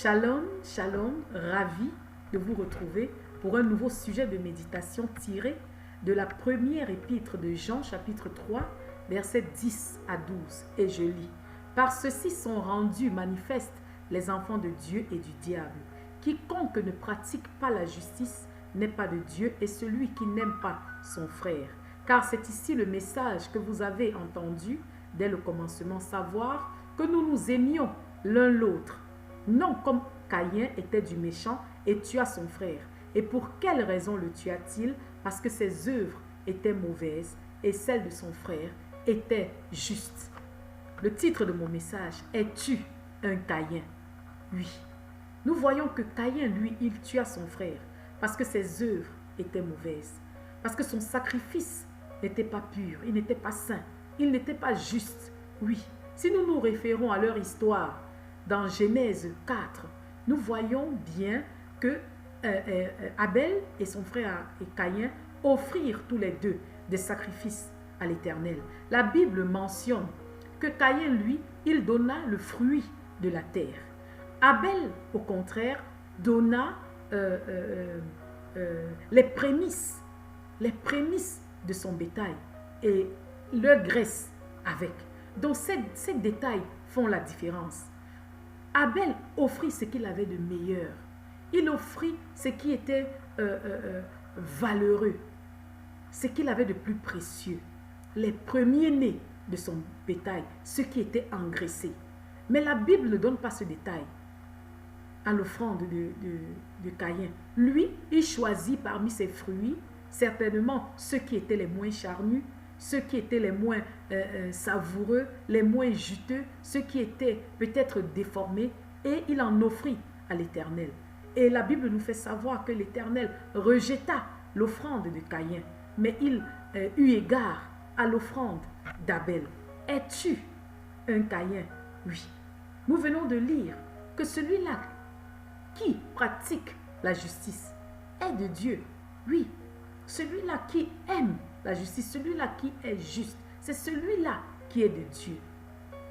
Shalom, shalom, ravi de vous retrouver pour un nouveau sujet de méditation tiré de la première épître de Jean, chapitre 3, versets 10 à 12. Et je lis: Par ceci sont rendus manifestes les enfants de Dieu et du diable. Quiconque ne pratique pas la justice n'est pas de Dieu, et celui qui n'aime pas son frère. Car c'est ici le message que vous avez entendu dès le commencement, savoir que nous nous aimions l'un l'autre. Non comme Caïn était du méchant et tua son frère. Et pour quelle raison le tua-t-il? Parce que ses œuvres étaient mauvaises et celles de son frère étaient justes. Le titre de mon message: Es-tu un Caïn? Oui. Nous voyons que Caïn, lui, il tua son frère parce que ses œuvres étaient mauvaises. Parce que son sacrifice n'était pas pur, il n'était pas saint, il n'était pas juste. Oui. Si nous nous référons à leur histoire, dans Genèse 4, nous voyons bien que Abel et son frère et Caïn offrirent tous les deux des sacrifices à l'Éternel. La Bible mentionne que Caïn, lui, il donna le fruit de la terre. Abel, au contraire, donna les prémices de son bétail et leur graisse avec. Donc ces détails font la différence. Abel offrit ce qu'il avait de meilleur. Il offrit ce qui était valeureux, ce qu'il avait de plus précieux. Les premiers-nés de son bétail, ceux qui étaient engraissés. Mais la Bible ne donne pas ce détail à l'offrande de Caïn. Lui, il choisit parmi ses fruits, certainement ceux qui étaient les moins charnus, ceux qui étaient les moins savoureux, les moins juteux, ceux qui étaient peut-être déformés, et il en offrit à l'Éternel. Et la Bible nous fait savoir que l'Éternel rejeta l'offrande de Caïn, mais il eut égard à l'offrande d'Abel. Es-tu un Caïn? Oui. Nous venons de lire que celui-là qui pratique la justice est de Dieu. Oui. Celui-là qui aime la justice, celui-là qui est juste, c'est celui-là qui est de Dieu.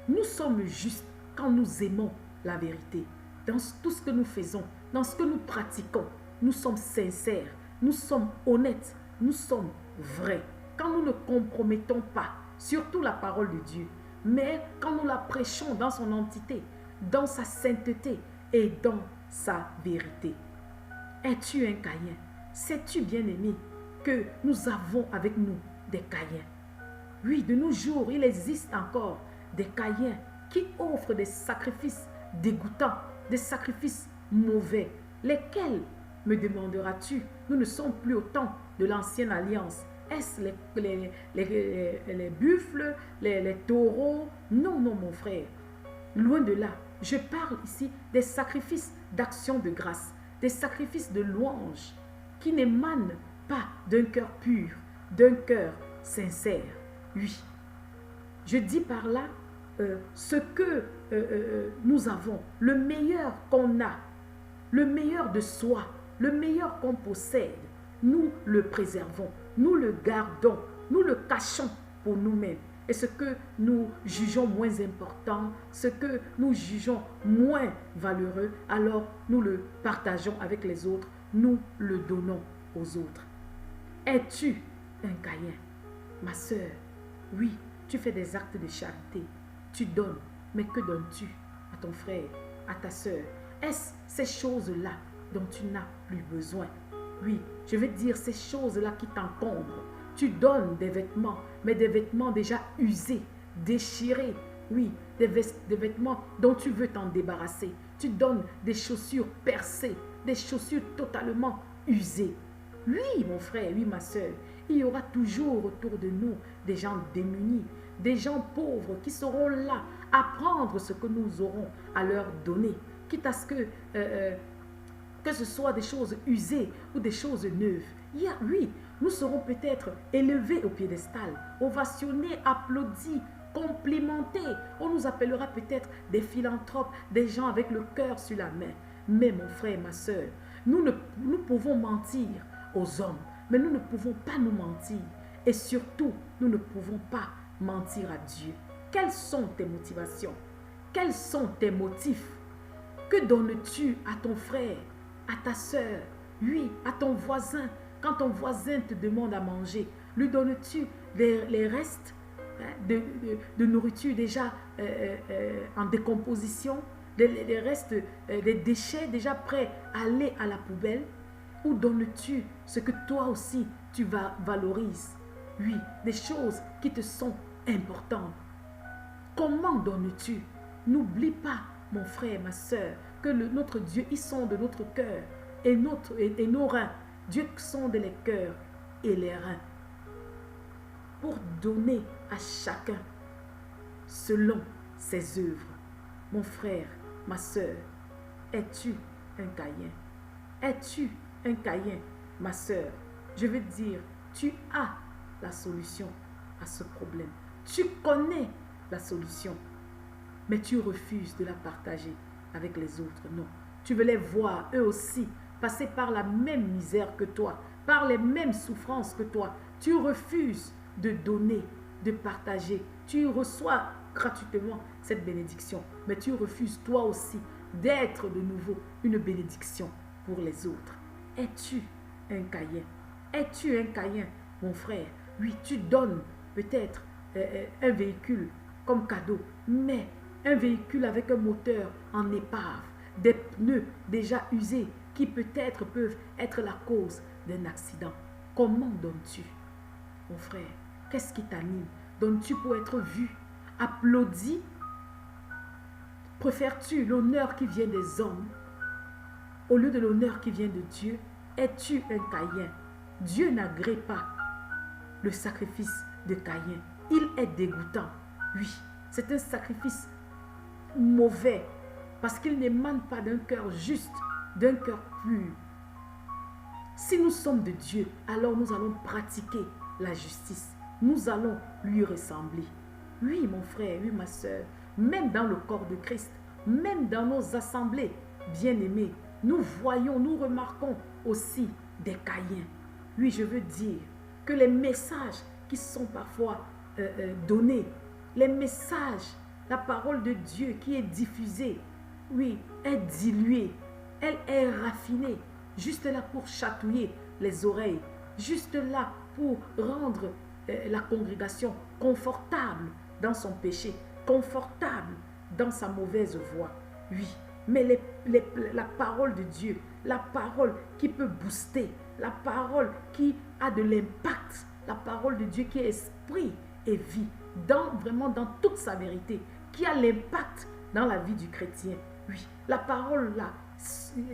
Nous sommes justes quand nous aimons la vérité. Dans tout ce que nous faisons, dans ce que nous pratiquons, nous sommes sincères, nous sommes honnêtes, nous sommes vrais. Quand nous ne compromettons pas, surtout la parole de Dieu, mais quand nous la prêchons dans son entité, dans sa sainteté et dans sa vérité. Es-tu un Caïn? Sais-tu, bien-aimé, que nous avons avec nous des Caïns? Oui, de nos jours, il existe encore des Caïns qui offrent des sacrifices dégoûtants, des sacrifices mauvais. Lesquels, me demanderas-tu? Nous ne sommes plus au temps de l'ancienne alliance. Est-ce les buffles, les taureaux? Non, non, mon frère. Loin de là. Je parle ici des sacrifices d'action de grâce, des sacrifices de louange qui n'émanent pas d'un cœur pur, d'un cœur sincère. Oui. Je dis par là ce que nous avons, le meilleur qu'on a, le meilleur de soi, le meilleur qu'on possède, nous le préservons, nous le gardons, nous le cachons pour nous-mêmes. Et ce que nous jugeons moins important, ce que nous jugeons moins valeureux, alors nous le partageons avec les autres, nous le donnons aux autres. Es-tu un Caïn? Ma sœur, oui, tu fais des actes de charité, tu donnes, mais que donnes-tu à ton frère, à ta sœur? Est-ce ces choses-là dont tu n'as plus besoin? Oui, je vais dire ces choses-là qui t'encombrent. Tu donnes des vêtements, mais des vêtements déjà usés, déchirés. Oui, des vêtements dont tu veux t'en débarrasser. Tu donnes des chaussures percées, des chaussures totalement usées. Oui, mon frère, oui, ma soeur, il y aura toujours autour de nous des gens démunis, des gens pauvres qui seront là à prendre ce que nous aurons à leur donner, quitte à ce que ce soit des choses usées ou des choses neuves. Oui, nous serons peut-être élevés au piédestal, ovationnés, applaudis, complimentés. On nous appellera peut-être des philanthropes, des gens avec le cœur sur la main. Mais mon frère, ma soeur, nous pouvons mentir aux hommes, mais nous ne pouvons pas nous mentir. Et surtout, nous ne pouvons pas mentir à Dieu. Quelles sont tes motivations? Quels sont tes motifs? Que donnes-tu à ton frère, à ta soeur, oui, à ton voisin? Quand ton voisin te demande à manger, lui donnes-tu les restes de nourriture déjà en décomposition, les restes des déchets déjà prêts à aller à la poubelle? Ou donnes-tu ce que toi aussi tu valorises? Oui, des choses qui te sont importantes. Comment donnes-tu? N'oublie pas, mon frère, ma soeur, que notre Dieu, il sonde notre cœur et nos reins. Dieu sonde les cœurs et les reins pour donner à chacun selon ses œuvres. Mon frère, ma soeur, es-tu un Caïn? Es-tu un Caïn, ma soeur? Je veux dire, tu as la solution à ce problème. Tu connais la solution, mais tu refuses de la partager avec les autres. Non, tu veux les voir, eux aussi, passer par la même misère que toi, par les mêmes souffrances que toi. Tu refuses de donner, de partager. Tu reçois gratuitement cette bénédiction, mais tu refuses toi aussi d'être de nouveau une bénédiction pour les autres. Es-tu un Caïn? Es-tu un Caïn, mon frère? Oui, tu donnes peut-être un véhicule comme cadeau, mais un véhicule avec un moteur en épave, des pneus déjà usés qui peut-être peuvent être la cause d'un accident. Comment donnes-tu, mon frère? Qu'est-ce qui t'anime? Donnes-tu pour être vu, applaudi? Préfères-tu l'honneur qui vient des hommes au lieu de l'honneur qui vient de Dieu? Es-tu un Caïn? Dieu n'agrée pas le sacrifice de Caïn. Il est dégoûtant. Oui, c'est un sacrifice mauvais parce qu'il n'émane pas d'un cœur juste, d'un cœur pur. Si nous sommes de Dieu, alors nous allons pratiquer la justice. Nous allons lui ressembler. Oui, mon frère, oui, ma soeur, même dans le corps de Christ, même dans nos assemblées bien-aimées, nous voyons, nous remarquons aussi des Caïns. Oui, je veux dire que les messages qui sont parfois donnés, les messages, la parole de Dieu qui est diffusée, oui, est diluée, elle est raffinée, juste là pour chatouiller les oreilles, juste là pour rendre la congrégation confortable dans son péché, confortable dans sa mauvaise voie. Oui, mais la parole de Dieu, la parole qui peut booster, la parole qui a de l'impact, la parole de Dieu qui est esprit et vie, vraiment dans toute sa vérité, qui a l'impact dans la vie du chrétien. Oui, la parole là,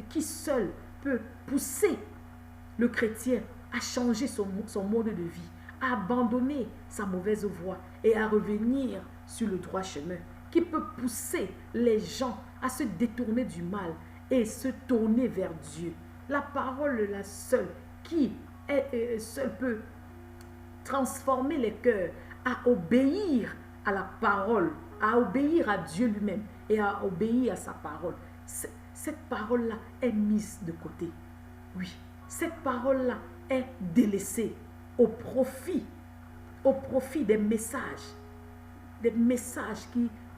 qui seule peut pousser le chrétien à changer son mode de vie, à abandonner sa mauvaise voie et à revenir sur le droit chemin, qui peut pousser les gens à se détourner du mal et se tourner vers Dieu. La parole, la seule, qui seule peut transformer les cœurs à obéir à la parole, à obéir à Dieu lui-même et à obéir à sa parole. Cette parole-là est mise de côté. Oui, cette parole-là est délaissée au profit des messages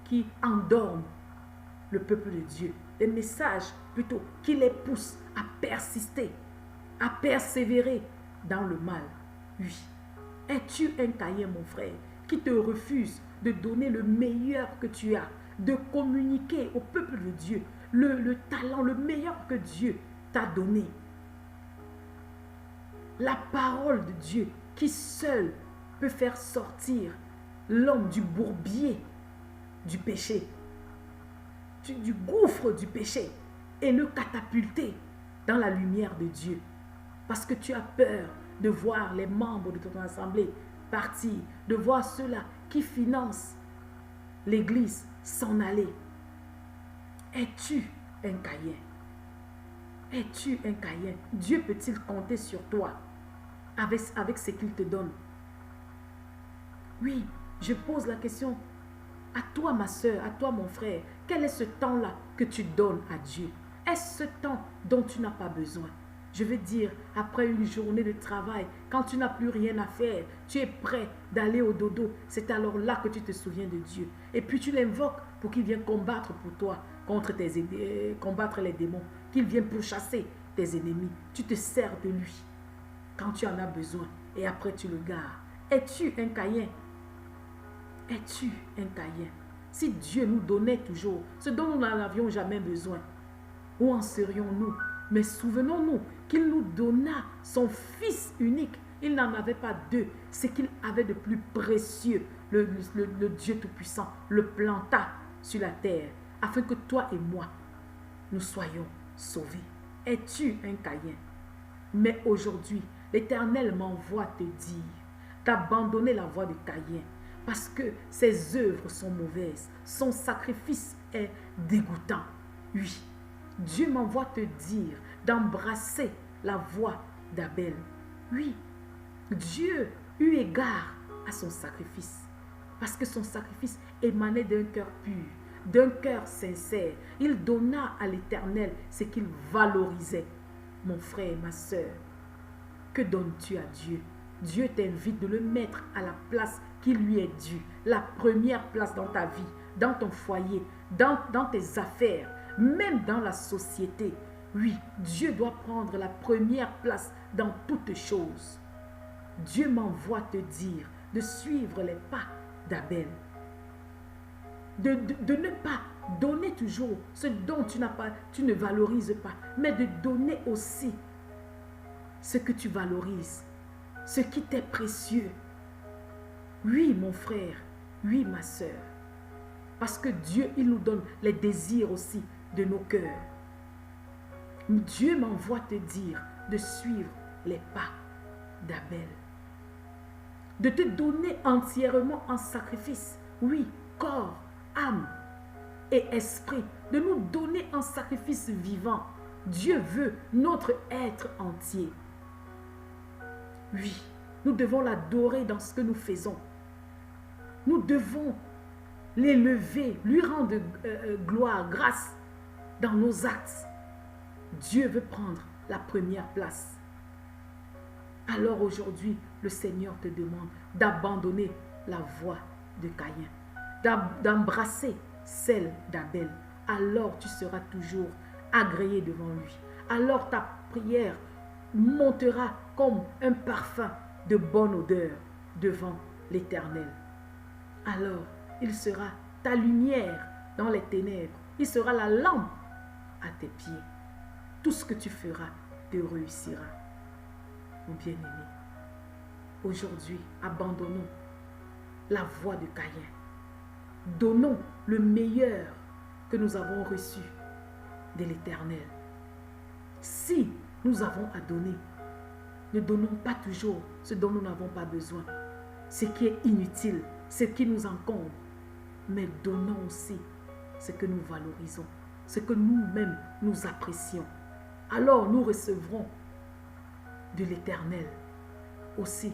qui endorment le peuple de Dieu, des messages plutôt qui les poussent à persister, à persévérer dans le mal. Oui, es-tu un Caïn, mon frère, qui te refuse de donner le meilleur que tu as, de communiquer au peuple de Dieu le talent, le meilleur que Dieu t'a donné? La parole de Dieu qui seule peut faire sortir l'homme du bourbier du péché, du gouffre du péché, et le catapulter dans la lumière de Dieu. Parce que tu as peur de voir les membres de ton assemblée partir, de voir ceux-là qui financent l'église s'en aller. Es-tu un Caïn? Es-tu un Caïn? Dieu peut-il compter sur toi avec ce qu'il te donne? Oui, je pose la question à toi, ma soeur, à toi, mon frère. Quel est ce temps-là que tu donnes à Dieu? Est-ce ce temps dont tu n'as pas besoin? Je veux dire, après une journée de travail, quand tu n'as plus rien à faire, tu es prêt d'aller au dodo. C'est alors là que tu te souviens de Dieu. Et puis tu l'invoques pour qu'il vienne combattre pour toi. combattre les démons, qu'il vienne pourchasser tes ennemis. Tu te sers de lui quand tu en as besoin et après tu le gardes. Es-tu un Caïn? Es-tu un Caïn? Si Dieu nous donnait toujours ce dont nous n'en avions jamais besoin, où en serions-nous? Mais souvenons-nous qu'il nous donna son Fils unique. Il n'en avait pas deux. Ce qu'il avait de plus précieux, le Dieu Tout-Puissant, le planta sur la terre, afin que toi et moi, nous soyons sauvés. Es-tu un Caïn? Mais aujourd'hui, l'Éternel m'envoie te dire d'abandonner la voie de Caïn, parce que ses œuvres sont mauvaises, son sacrifice est dégoûtant. Oui, Dieu m'envoie te dire d'embrasser la voie d'Abel. Oui, Dieu eut égard à son sacrifice, parce que son sacrifice émanait d'un cœur pur, d'un cœur sincère. Il donna à l'Éternel ce qu'il valorisait. Mon frère et ma soeur, que donnes-tu à Dieu? Dieu t'invite de le mettre à la place qui lui est due, la première place dans ta vie, dans ton foyer, dans tes affaires, même dans la société. Oui, Dieu doit prendre la première place dans toutes choses. Dieu m'envoie te dire de suivre les pas d'Abel, de ne pas donner toujours ce dont tu ne valorises pas, mais de donner aussi ce que tu valorises, ce qui t'est précieux. Oui, mon frère, oui, ma soeur, parce que Dieu, il nous donne les désirs aussi de nos cœurs. Dieu m'envoie te dire de suivre les pas d'Abel, de te donner entièrement en sacrifice, oui, corps, âme et esprit, de nous donner en sacrifice vivant. Dieu veut notre être entier. Oui, nous devons l'adorer dans ce que nous faisons. Nous devons l'élever, lui rendre gloire, grâce dans nos actes. Dieu veut prendre la première place. Alors aujourd'hui, le Seigneur te demande d'abandonner la voie de Caïn, d'embrasser celle d'Abel. Alors tu seras toujours agréé devant lui. Alors ta prière montera comme un parfum de bonne odeur devant l'Éternel. Alors il sera ta lumière dans les ténèbres. Il sera la lampe à tes pieds. Tout ce que tu feras te réussira. Mon bien-aimé, aujourd'hui, abandonnons la voie de Caïn. Donnons le meilleur que nous avons reçu de l'Éternel. Si nous avons à donner, ne donnons pas toujours ce dont nous n'avons pas besoin, ce qui est inutile, ce qui nous encombre, mais donnons aussi ce que nous valorisons, ce que nous-mêmes nous apprécions. Alors nous recevrons de l'Éternel aussi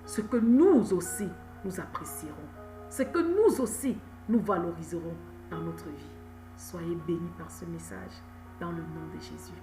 ce que nous aussi nous apprécierons, ce que nous aussi nous valoriserons dans notre vie. Soyez bénis par ce message dans le nom de Jésus.